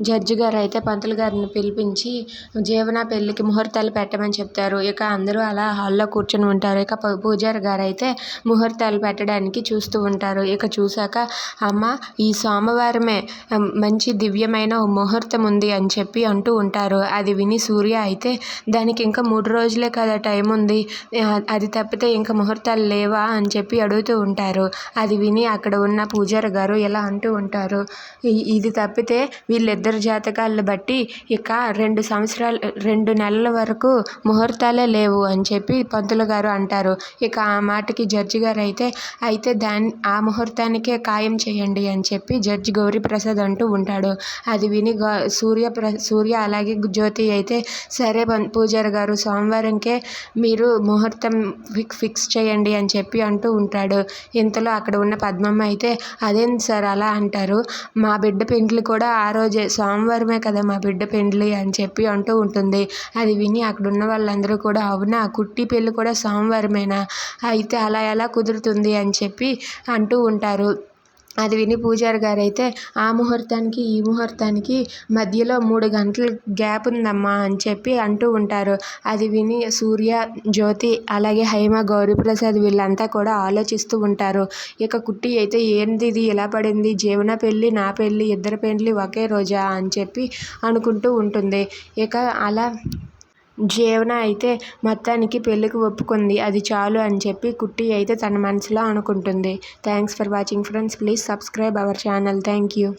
Judge గారు అయితే పంతులు గారిని పిలిపించి జీవన పెళ్ళికి ముహూర్తాలు పెట్టమని చెప్తారు. ఇక అందరూ అలా హాల్లో కూర్చొని ఉంటారు. ఇక పూజారి గారు అయితే ముహూర్తాలు పెట్టడానికి చూస్తూ ఉంటారు. ఇక చూశాక అమ్మ ఈ సోమవారమే మంచి దివ్యమైన ఓ ముహూర్తం ఉంది అని చెప్పి అంటూ ఉంటారు. అది విని సూర్య అయితే దానికి ఇంకా 3 రోజులే కదా టైం ఉంది, అది తప్పితే ఇంకా ముహూర్తాలు లేవా అని చెప్పి అడుగుతూ ఉంటారు. అది విని అక్కడ ఉన్న పూజారి గారు ఇలా అంటూ ఉంటారు, ఇది తప్పితే వీళ్ళిద్దరి జాతకాలను బట్టి ఇక 2 నెలల వరకు ముహూర్తాలే లేవు అని చెప్పి పంతులు గారు అంటారు. ఇక ఆ మాటకి జడ్జి గారు అయితే ఆ ముహూర్తానికే ఖాయం చేయండి అని చెప్పి జడ్జి గౌరీప్రసాద్ అంటూ ఉంటాడు. అది విని సూర్య అలాగే జ్యోతి అయితే సరే పూజారి గారు సోమవారంకే మీరు ముహూర్తం ఫిక్స్ చేయండి అని చెప్పి అంటూ ఉంటాడు. ఇంతలో అక్కడ ఉన్న పద్మమ్మ అయితే అదేంటి సార్ అలా అంటారు, మా బిడ్డ పెండ్లి కూడా ఆ రోజే సోమవారమే కదా మా బిడ్డ పెండ్లి అని చెప్పి అంటూ ఉంటుంది. అది విని అక్కడ ఉన్న వాళ్ళందరూ కూడా అవునా కుట్టి పెళ్ళి కూడా సోమవారమేనా, అయితే అలా ఎలా కుదురుతుంది అని చెప్పి అంటూ ఉంటారు. అది విని పూజారి గారు అయితే ఆ ముహూర్తానికి ఈ ముహూర్తానికి మధ్యలో 3 గంటల గ్యాప్ ఉందమ్మా అని చెప్పి అంటూ ఉంటారు. అది విని సూర్య, జ్యోతి అలాగే హైమ, గౌరీప్రసాద్ వీళ్ళంతా కూడా ఆలోచిస్తూ ఉంటారు. ఇక కుట్టి అయితే ఏంది ఇది ఇలా పడింది, జీవన పెళ్ళి నా పెళ్ళి ఇద్దరి పెళ్ళి ఒకే రోజా అని చెప్పి అనుకుంటూ ఉంటుంది. ఇక అలా జీవన అయితే మొత్తానికి పెళ్ళికి ఒప్పుకుంది, అది చాలు అని చెప్పి కుట్టి అయితే తన మనసులో అనుకుంటుంది. Thanks for watching friends. Please subscribe our channel. Thank you.